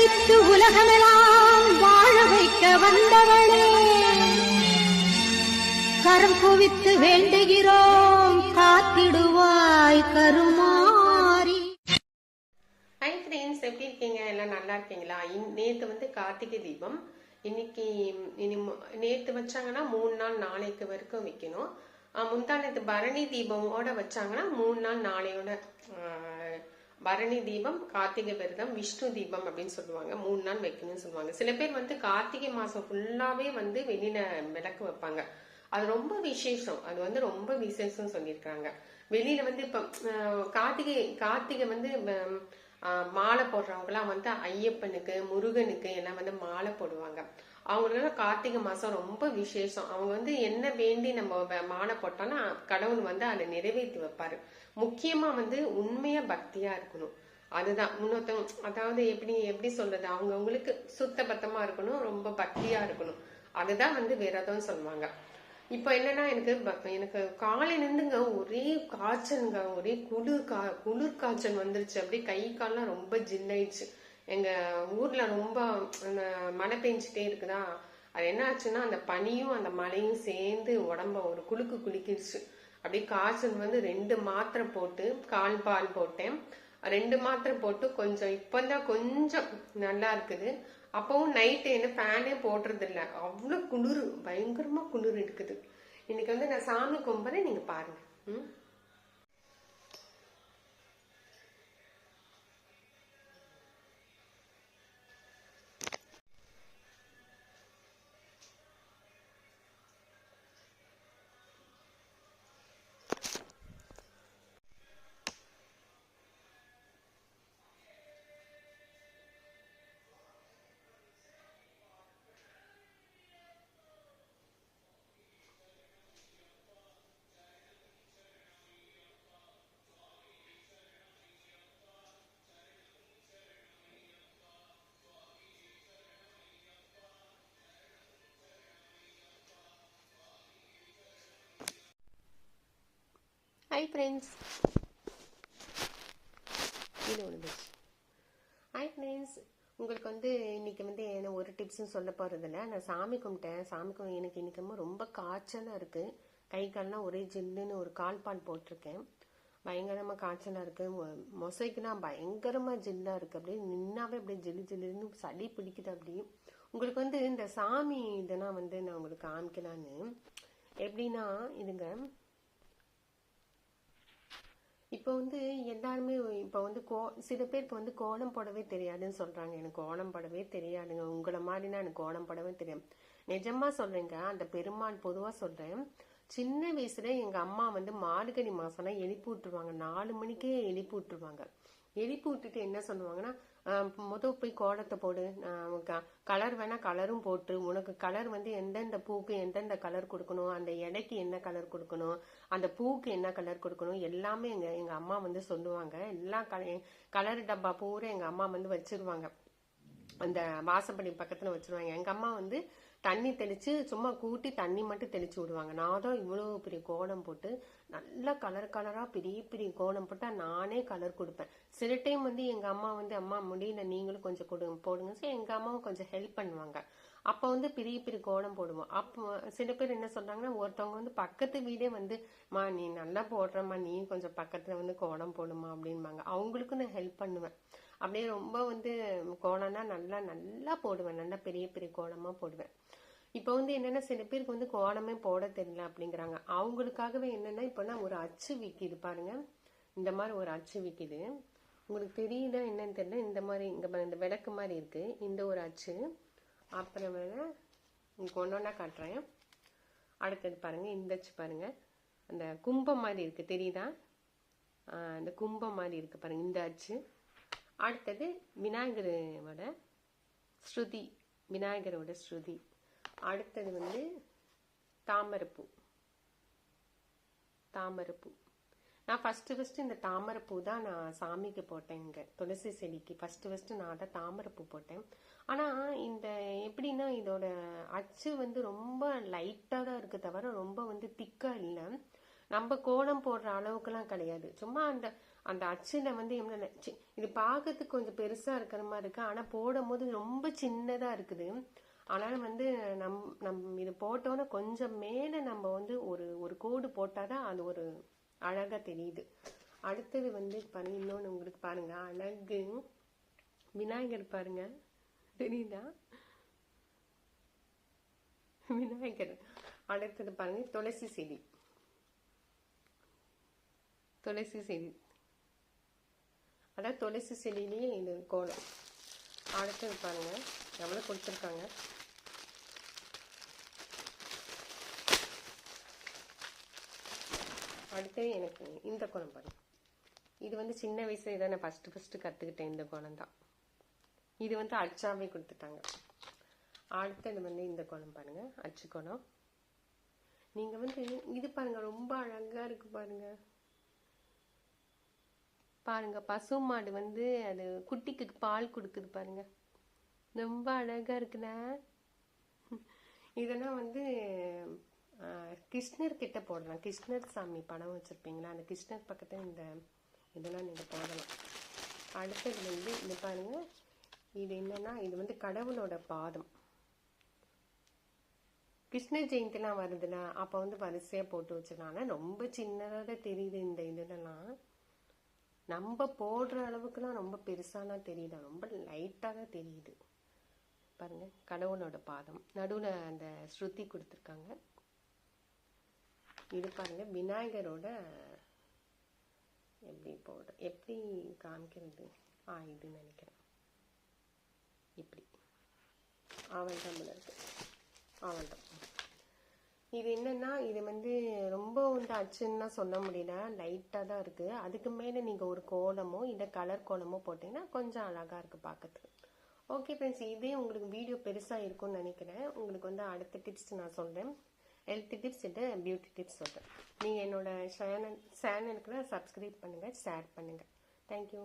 அளித்து உலகமெல்லாம் வாழ வைக்க வந்தவளே, கரம் குவித்து வேண்டுகிறோம் காத்திடுவாய் கருமாரி. ஹை ஃப்ரெண்ட்ஸ், எப்படி இருக்கீங்க? எல்லாம் நல்லா இருக்கீங்களா? நேற்று வந்து கார்த்திகை தீபம். இன்னைக்கு நேற்று வச்சாங்கன்னா 3 நாள் நாளைக்கு வரைக்கும் வைக்கணும். முந்தானத்து பரணி தீபமோட வச்சாங்கன்னா 3 நாள் நாளையோட பரணி தீபம், கார்த்திகை விரதம், விஷ்ணு தீபம் அப்படின்னு சொல்லுவாங்க. 3 நாள் வைக்கணும்னு சொல்லுவாங்க. சில பேர் வந்து கார்த்திகை மாசம் ஃபுல்லாவே வந்து வெளியில விளக்கு வைப்பாங்க. அது ரொம்ப விசேஷம். அது வந்து ரொம்ப விசேஷம் சொல்லியிருக்காங்க. வெளியில வந்து இப்ப கார்த்திகை வந்து மாலை போடுறவங்கலாம் வந்து ஐயப்பனுக்கு, முருகனுக்கு எல்லாம் வந்து மாலை போடுவாங்க. அவங்களுக்கு கார்த்திகை மாசம் ரொம்ப விசேஷம். அவங்க வந்து என்ன வேண்டி நம்ம மாலை போட்டோம்னா கடவுள் வந்து அதை நிறைவேற்றி வைப்பாரு. முக்கியமா வந்து உண்மையா பக்தியா இருக்கணும். அதுதான் முன்னொருத்தவங்க, அதாவது எப்படி சொல்றது, அவங்களுக்கு சுத்த பத்தமா இருக்கணும், ரொம்ப பக்தியா இருக்கணும். அதுதான் வந்து விரதம் சொல்லுவாங்க. இப்ப என்னன்னா எனக்கு காலையில இருந்துங்க ஒரே காய்ச்சலுங்க, ஒரே குளிர் காய்ச்சல் வந்துருச்சு. அப்படியே கை கால்லாம் ரொம்ப ஜில்லாயிடுச்சு. எங்க ஊர்ல ரொம்ப மழை பெஞ்சிட்டே இருக்குதா, அது என்ன ஆச்சுன்னா அந்த பனியும் அந்த மழையும் சேர்ந்து உடம்ப ஒரு குளிக்கிடுச்சு. அப்படியே காய்ச்சல் வந்து 2 மாத்திரை போட்டு, பால் போட்டேன். 2 மாத்திரை போட்டு கொஞ்சம் இப்பதான் கொஞ்சம் நல்லா இருக்குது. அப்பவும் நைட்டு என்ன ஃபேனே போடுறது இல்லை, அவ்வளவு குளிர், பயங்கரமா குளிர் இருக்குது. இன்னைக்கு வந்து நான் சாமி கும்பிட்றேன், நீங்க பாருங்க. ஹாய் ஃப்ரெண்ட்ஸ், உங்களுக்கு வந்து இன்னைக்கு வந்து என்ன ஒரு டிப்ஸும் சொல்ல போறதில்ல. நான் சாமி கும்பிட்டேன். எனக்கு இன்னைக்கு ரொம்ப காய்ச்சலா இருக்கு. கை கால்லாம் ஒரே ஜில்லுன்னு ஒரு பால் போட்டிருக்கேன். பயங்கரமா காய்ச்சலா இருக்கு. மொசைக்குனா பயங்கரமா ஜில்லா இருக்கு. அப்படியே நின்னாவே அப்படியே ஜில்லுன்னு சளி பிடிக்குது. அப்படி உங்களுக்கு வந்து இந்த சாமி இதெல்லாம் வந்து நான் உங்களுக்கு காமிக்கலான்னு. எப்படின்னா இதுங்க, இப்போ வந்து எல்லாருமே இப்போ வந்து சில பேருக்கு வந்து கோலம் போடவே தெரியாதுன்னு சொல்றாங்க. எனக்கு கோலம் போடவே தெரியாதுங்க. உங்களை மாதிரினா எனக்கு கோலம் போடவே தெரியும். நிஜமா சொல்றேங்க. அந்த பெருமாள் பொதுவா சொல்றேன். சின்ன வயசுல எங்க அம்மா வந்து மார்கழி மாசம்னா எழுப்பி விட்டுருவாங்க. 4 மணிக்கே எழுப்பி விட்டுருவாங்க. எழுப்பி விட்டுட்டு என்ன சொல்லுவாங்கன்னா, போய் கோலத்தை போடு, கலர் வேணா கலரும் போட்டு, உனக்கு கலர் வந்து எந்தெந்த பூக்கு எந்தெந்த கலர் கொடுக்கணும், அந்த இலைக்கு என்ன கலர் கொடுக்கணும், அந்த பூக்கு என்ன கலர் கொடுக்கணும், எல்லாமே எங்க அம்மா வந்து சொல்லுவாங்க. எல்லா கலர் டப்பா பூரா எங்க அம்மா வந்து வச்சிருவாங்க. அந்த வாசப்படி பக்கத்துல வச்சிருவாங்க. எங்க அம்மா வந்து தண்ணி தெளிச்சு சும்மா கூட்டி தண்ணி மட்டும் தெளிச்சு விடுவாங்க. நான் தான் இவ்வளவு பெரிய கோலம் போட்டு நல்லா கலரா பெரிய கோலம் போட்டா நானே கலர் கொடுப்பேன். சில டைம் வந்து எங்க அம்மா வந்து அம்மா முடியல நீங்களும் கொஞ்சம் போடுங்க, சரி எங்க அம்மாவும் கொஞ்சம் ஹெல்ப் பண்ணுவாங்க. அப்ப வந்து பெரிய கோலம் போடுவோம். அப்போ சில பேர் என்ன சொல்றாங்கன்னா, ஒருத்தவங்க வந்து பக்கத்து வீடே வந்து மா நீ நல்லா போடுறமா, நீ கொஞ்சம் பக்கத்துல வந்து கோலம் போடுமா அப்படின்பாங்க. அவங்களுக்கு நான் ஹெல்ப் பண்ணுவேன். அப்படியே ரொம்ப வந்து கோலம்னா நல்லா போடுவேன். நல்லா பெரிய கோலமா போடுவேன். இப்ப வந்து என்னன்னா, சில பேருக்கு வந்து கோலமே போட தெரியல அப்படிங்கிறாங்க. அவங்களுக்காகவே என்னன்னா, இப்ப நான் ஒரு அச்சு விக்குது பாருங்க. இந்த மாதிரி ஒரு அச்சு விக்குது. உங்களுக்கு தெரியுதா என்னன்னு தெரியல. இந்த மாதிரி இந்த விளக்கு மாதிரி இருக்கு. இந்த ஒரு அச்சு. அப்புறம் வேணா உங்களுக்கு ஒன்னொன்னா காட்டுறேன். அடுத்தது பாருங்க, இந்த அச்சு பாருங்க. அந்த கும்பம் மாதிரி இருக்கு, தெரியுதா? அந்த கும்பம் மாதிரி இருக்கு பாருங்க, இந்த அச்சு. அடுத்தது விநாயகரோட ஸ்ருதி. அடுத்தது வந்து தாமரைப்பூ. நான் ஃபர்ஸ்ட் இந்த தாமரைப்பூ தான் நான் சாமிக்கு போட்டேன். இங்க துளசி செடிக்கு ஃபர்ஸ்ட் நான் தான் தாமரைப்பூ போட்டேன். ஆனா இந்த எப்படின்னா, இதோட அச்சு வந்து ரொம்ப லைட்டா தான் இருக்கு தவிர ரொம்ப வந்து திக்கா இல்லை. நம்ம கோலம் போடுற அளவுக்குலாம் கிடையாது. சும்மா அந்த அச்சில் வந்து என்ன இது பார்க்கறதுக்கு கொஞ்சம் பெருசாக இருக்கிற மாதிரி இருக்கு, ஆனால் போடும் போது ரொம்ப சின்னதாக இருக்குது. ஆனாலும் வந்து நம் இது போட்டோன்னா கொஞ்சம் மேலே நம்ம வந்து ஒரு கோடு போட்டாதான் அது ஒரு அழகா தெரியுது. அடுத்தது வந்து பாருங்க, இன்னொன்று உங்களுக்கு பாருங்க, அழகு விநாயகர் பாருங்க, தெரியுதா விநாயகர். அடுத்தது பாருங்க துளசி செடி, துளசி செடி, அதான் துளசி செடியிலேயே இது கோலம். அடுத்தது பாருங்க எவ்வளோ கொடுத்துருக்காங்க. அடுத்தது எனக்கு இந்த கோலம் பாருங்க, இது வந்து சின்ன வயசுல இதை நான் ஃபர்ஸ்ட் கற்றுக்கிட்டேன். இந்த கோலம் தான், இது வந்து அச்சாவே கொடுத்துட்டாங்க. அடுத்தது வந்து இந்த கோலம் பாருங்க, அச்சு கோலம். நீங்க வந்து இது பாருங்க, ரொம்ப அழகா இருக்கு பாருங்க. பாருங்க பசு மாடு வந்து அது குட்டிக்கு பால் கொடுக்குது பாருங்க, ரொம்ப அழகா இருக்குல்ல. இதெல்லாம் வந்து கிருஷ்ணர் கிட்ட போடலாம். கிருஷ்ணர் சாமி படம் வச்சிருப்பீங்களா, அந்த கிருஷ்ணர் பக்கத்துல இந்த இதெல்லாம் நீங்க போடலாம். அடுத்தது வந்து இது பாருங்க, இது என்னன்னா இது வந்து கடவுளோட பாதம். கிருஷ்ண ஜெயந்திலாம் வருதுல, அப்ப வந்து வரிசையா போட்டு வச்சிருக்காங்க. ரொம்ப சின்னதாக தெரியுது இந்த இதெல்லாம். நம்ம போடுற அளவுக்குலாம் ரொம்ப பெருசாலாம் தெரியல, ரொம்ப லைட்டாக தான் தெரியுது பாருங்க. கடவுளோட பாதம் நடுவுல அந்த ஸ்ருதி கொடுத்துருக்காங்க. இது பாருங்க விநாயகரோட எப்படி காமிக்கிறது, இது நினைக்கிறேன் இப்படி ஆவல்தான் இருக்கு, ஆவல்தான். இது என்னன்னா இது வந்து ரொம்ப வந்து அச்சுன்னா சொல்ல முடியல, லைட்டாக தான் இருக்கு. அதுக்கு மேலே நீங்கள் ஒரு கோலமோ இல்லை கலர் கோலமோ போட்டீங்கன்னா கொஞ்சம் அழகா இருக்கு பார்க்கறதுக்கு. ஓகே ஃப்ரெண்ட்ஸ், இதே உங்களுக்கு வீடியோ பெருசாக இருக்கும்னு நினைக்கிறேன். உங்களுக்கு வந்து அடுத்த டிப்ஸ் நான் சொல்கிறேன், ஹெல்த் டிப்ஸ் இல்லை பியூட்டி டிப்ஸ் சொல்கிறேன். நீங்கள் என்னோட சேனலுக்கு சப்ஸ்கிரைப் பண்ணுங்கள், ஷேர் பண்ணுங்கள். தேங்க்யூ.